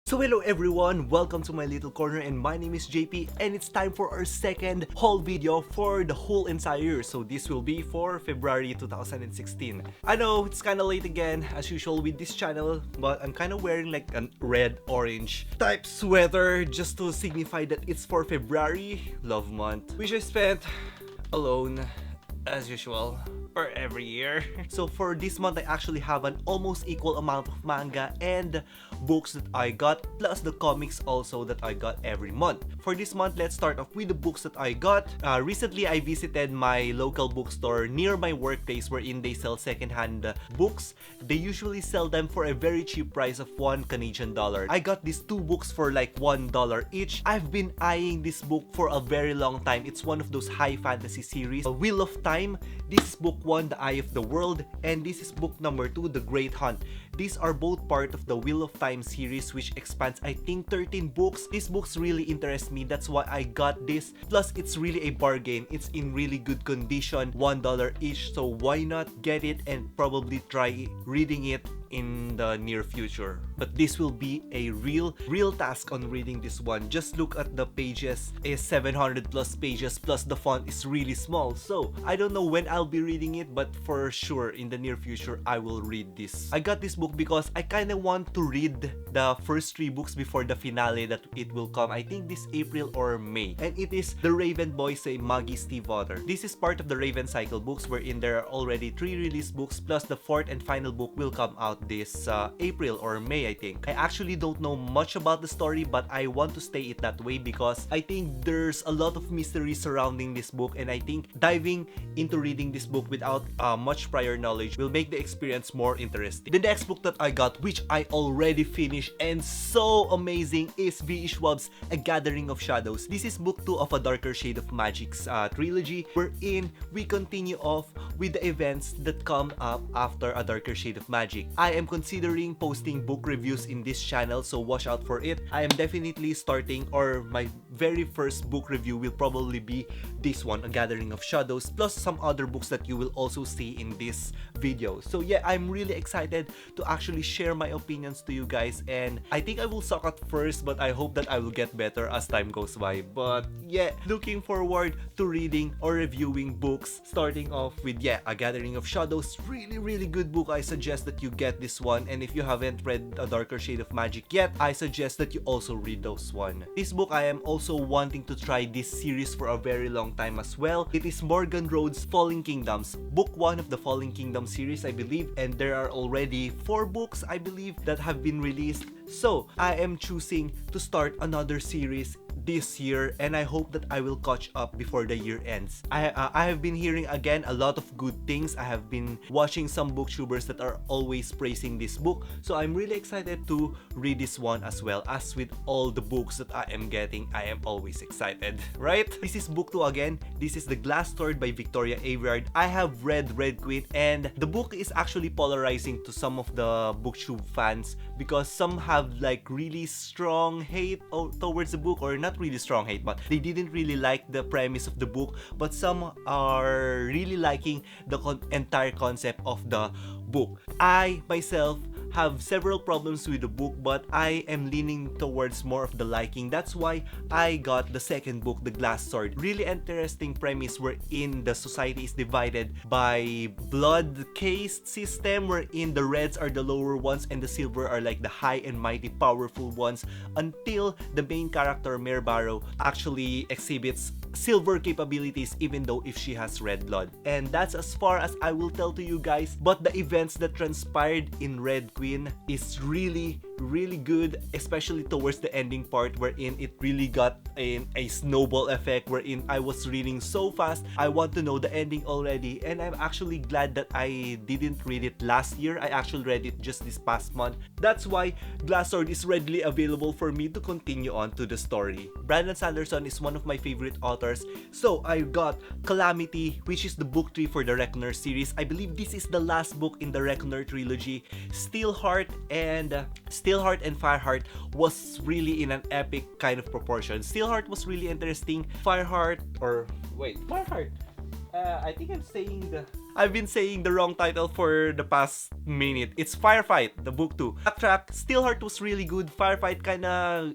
So hello everyone, welcome to my little corner and my name is JP and it's time for our second haul video for the whole entire year. So this will be for February 2016. I know it's kinda late again as usual with this channel, but I'm kinda wearing like a red-orange type sweater just to signify that it's for February, love month, which I spent alone as usual. For every year. So for this month, I actually have an almost equal amount of manga and books that I got, plus the comics also that I got every month. For this month, let's start off with the books that I got. Recently, I visited my local bookstore near my workplace wherein they sell secondhand books. They usually sell them for a very cheap price of $1 Canadian. I got these two books for like $1 each. I've been eyeing this book for a very long time. It's one of those high fantasy series, Wheel of Time. This is book 1, The Eye of the World, and this is book number 2, The Great Hunt. These are both part of the Wheel of Time series, which expands I think 13 books. These books really interest me, that's why I got this. Plus, it's really a bargain. It's in really good condition, $1 each, so why not get it and probably try reading it in the near future. But this will be a real task on reading this one. Just look at the pages, is 700 plus pages, plus the font is really small. So I don't know when I'll be reading it, but for sure in the near future I will read this. I got this book because I kind of want to read the first 3 books before the finale that it will come. I think this April or May. And it is The Raven Boy Say Maggie Stiefvater. This is part of the Raven Cycle books wherein there are already 3 released books, plus the 4th and final book will come out this April or May, I think. I actually don't know much about the story, but I want to stay it that way because I think there's a lot of mystery surrounding this book, and I think diving into reading this book without much prior knowledge will make the experience more interesting. The next book that I got, which I already finished and so amazing, is V.E. Schwab's A Gathering of Shadows. This is book 2 of A Darker Shade of Magic's trilogy, wherein we continue off with the events that come up after A Darker Shade of Magic. I am considering posting book reviews in this channel, so watch out for it. I am definitely starting, or my very first book review will probably be this one, A Gathering of Shadows, plus some other books that you will also see in this video. So yeah, I'm really excited to actually share my opinions to you guys, and I think I will suck at first, but I hope that I will get better as time goes by. But yeah, looking forward to reading or reviewing books, starting off with A Gathering of Shadows. Really good book. I suggest that you get this one, and if you haven't read A Darker Shade of Magic yet, I suggest that you also read those one. This book, I am also wanting to try this series for a very long time as well. It is Morgan Rhodes' Falling Kingdoms, book 1 of the Falling Kingdom series, I believe, and there are already 4 books, I believe, that have been released. So I am choosing to start another series this year, and I hope that I will catch up before the year ends. I have been hearing again a lot of good things. I have been watching some booktubers that are always praising this book, so I'm really excited to read this one as well. As with all the books that I am getting, I am always excited, right? This is book 2 again. This is The Glass Sword by Victoria Aveyard. I have read Red Queen, and the book is actually polarizing to some of the booktube fans because some have like really strong hate towards the book, or not really strong hate, but they didn't really like the premise of the book, but some are really liking the entire concept of the book. I myself have several problems with the book, but I am leaning towards more of the liking. That's why I got the second book, The Glass Sword. Really interesting premise wherein the society is divided by blood-caste system, wherein the reds are the lower ones and the silver are like the high and mighty powerful ones, until the main character, Mare Barrow, actually exhibits silver capabilities even though if she has red blood. And that's as far as I will tell to you guys, but the events that transpired in Red Queen is really good, especially towards the ending part wherein it really got a snowball effect wherein I was reading so fast. I want to know the ending already, and I'm actually glad that I didn't read it last year. I actually read it just this past month. That's why Glass Sword is readily available for me to continue on to the story. Brandon Sanderson is one of my favorite authors, so I got Calamity, which is the book 3 for the Reckoner series. I believe this is the last book in the Reckoner trilogy. Steelheart and Fireheart was really in an epic kind of proportion. Steelheart was really interesting. Fireheart I think I've been saying the wrong title for the past minute. It's Firefight, the book 2. Backtrack, Steelheart was really good. Firefight kinda,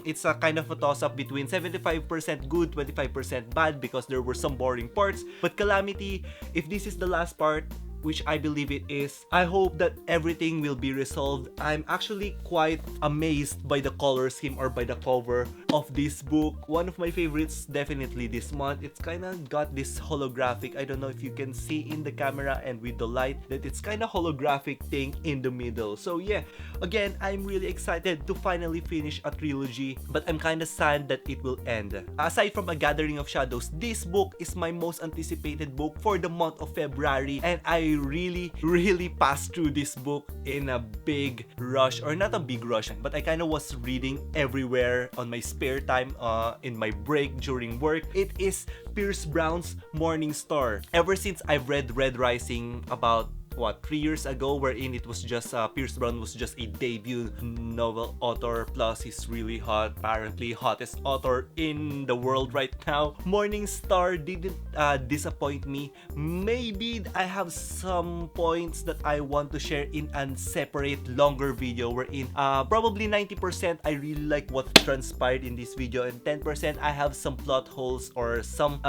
it's a kind of a toss-up between 75% good, 25% bad because there were some boring parts. But Calamity, if this is the last part, which I believe it is, I hope that everything will be resolved. I'm actually quite amazed by the color scheme or by the cover of this book. One of my favorites definitely this month. It's kind of got this holographic, I don't know if you can see in the camera and with the light, that it's kind of holographic thing in the middle. So yeah, again, I'm really excited to finally finish a trilogy, but I'm kind of sad that it will end. Aside from A Gathering of Shadows, this book is my most anticipated book for the month of February, and I really passed through this book in a big rush, or not a big rush, but I kind of was reading everywhere on my spare time, in my break during work. It is Pierce Brown's Morning Star. Ever since I've read Red Rising about 3 years ago, wherein it was just Pierce Brown was just a debut novel author, plus he's really hot, apparently hottest author in the world right now. Morning Star didn't disappoint me. Maybe I have some points that I want to share in a separate longer video, wherein probably 90% I really like what transpired in this video, and 10% I have some plot holes or some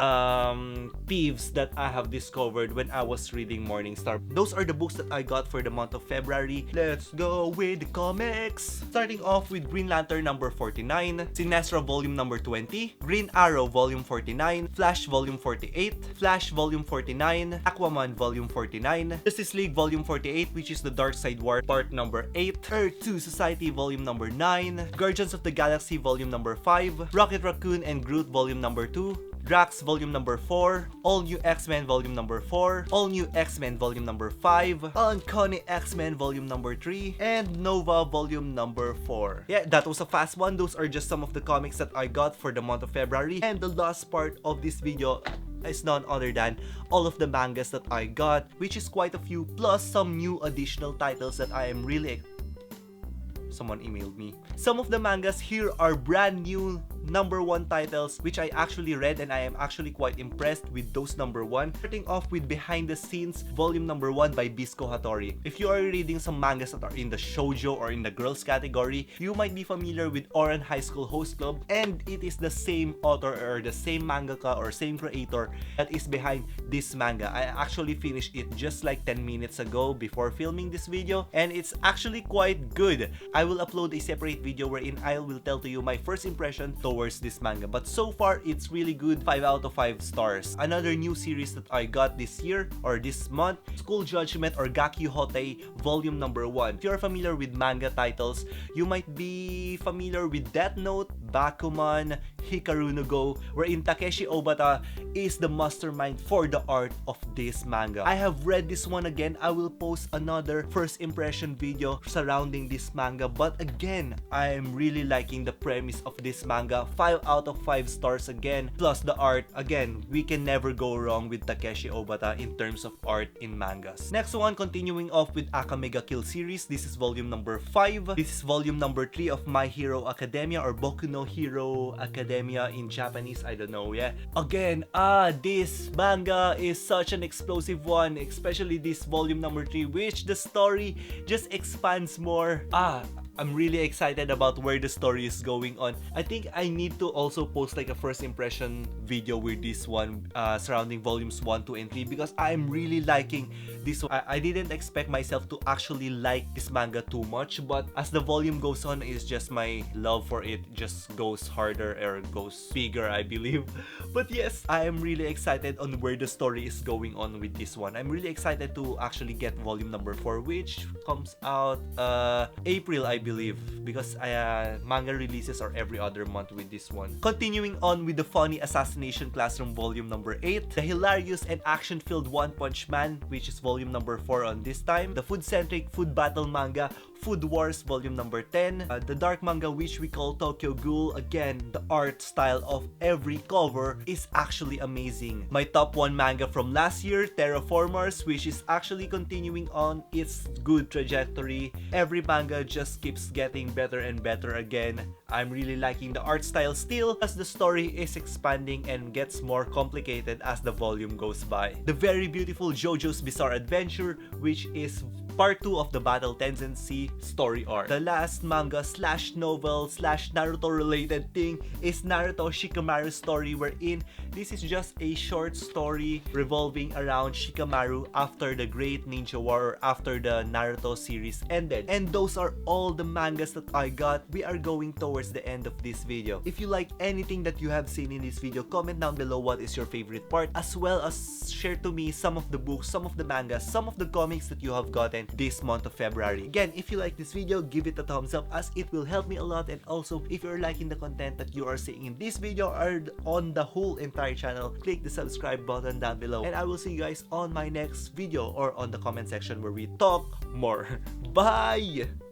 peeves that I have discovered when I was reading Morning Star. Those are the books that I got for the month of February. Let's go with the comics. Starting off with Green Lantern number 49, Sinestro volume number 20, Green Arrow volume 49, Flash volume 48, Flash volume 49, Aquaman volume 49, Justice League volume 48, which is the Dark Side War part number 8, Earth 2 Society volume number 9, Guardians of the Galaxy volume number 5, Rocket Raccoon and Groot volume number 2, Drax volume number 4, All New X-Men volume number 4, All New X-Men volume number 5, Uncanny X-Men volume number 3, and Nova volume number 4. Yeah, that was a fast one. Those are just some of the comics that I got for the month of February. And the last part of this video is none other than all of the mangas that I got, which is quite a few, plus some new additional titles that I am really... Someone emailed me. Some of the mangas here are brand new #1 titles, which I actually read, and I am actually quite impressed with those #1. Starting off with Behind the Scenes volume #1 by Bisco Hattori. If you are reading some mangas that are in the shoujo or in the girls category, you might be familiar with Oran High School Host Club, and it is the same author or the same mangaka or same creator that is behind this manga. I actually finished it just like 10 minutes ago before filming this video, and it's actually quite good. I will upload a separate video wherein I will tell to you my first impression towards this manga, but so far it's really good. 5 out of 5 stars. Another new series that I got this year or this month, School Judgement or Gakyu Hotei volume #1. If you're familiar with manga titles, you might be familiar with Death Note, Bakuman, Hikaru no Go, wherein Takeshi Obata is the mastermind for the art of this manga. I have read this one again. I will post another first impression video surrounding this manga, but again, I am really liking the premise of this manga. 5 out of 5 stars again, plus the art. Again, we can never go wrong with Takeshi Obata in terms of art in mangas. Next one, continuing off with Aka Mega Kill series. This is volume number 5. This is volume number 3 of My Hero Academia or Boku no Hero Academia in Japanese. I don't know, yeah. Again, this manga is such an explosive one, especially this volume number 3, which the story just expands more. I'm really excited about where the story is going on. I think I need to also post like a first impression video with this one surrounding volumes 1, 2, and 3 because I'm really liking this one. I didn't expect myself to actually like this manga too much, but as the volume goes on, it's just my love for it just goes harder or goes bigger, I believe. But yes, I am really excited on where the story is going on with this one. I'm really excited to actually get volume number 4, which comes out April, I believe, because manga releases are every other month with this one. Continuing on with the funny Assassination Classroom volume number 8, the hilarious and action-filled One Punch Man, which is volume number 4 on this time, the food-centric food battle manga Food Wars Volume number 10, the dark manga which we call Tokyo Ghoul. Again, the art style of every cover is actually amazing. My top 1 manga from last year, Terraformers, which is actually continuing on its good trajectory. Every manga just keeps getting better and better again. I'm really liking the art style still as the story is expanding and gets more complicated as the volume goes by. The very beautiful JoJo's Bizarre Adventure, which is part 2 of the Battle Tendency story arc. The last manga slash novel slash Naruto related thing is Naruto Shikamaru's story, wherein this is just a short story revolving around Shikamaru after the Great Ninja War, or after the Naruto series ended. And those are all the mangas that I got. We are going towards the end of this video. If you like anything that you have seen in this video, comment down below what is your favorite part, as well as share to me some of the books, some of the mangas, some of the comics that you have gotten this month of February. Again, if you like this video, give it a thumbs up as it will help me a lot. And also, if you're liking the content that you are seeing in this video or on the whole entire channel, click the subscribe button down below. And I will see you guys on my next video or on the comment section where we talk more. Bye!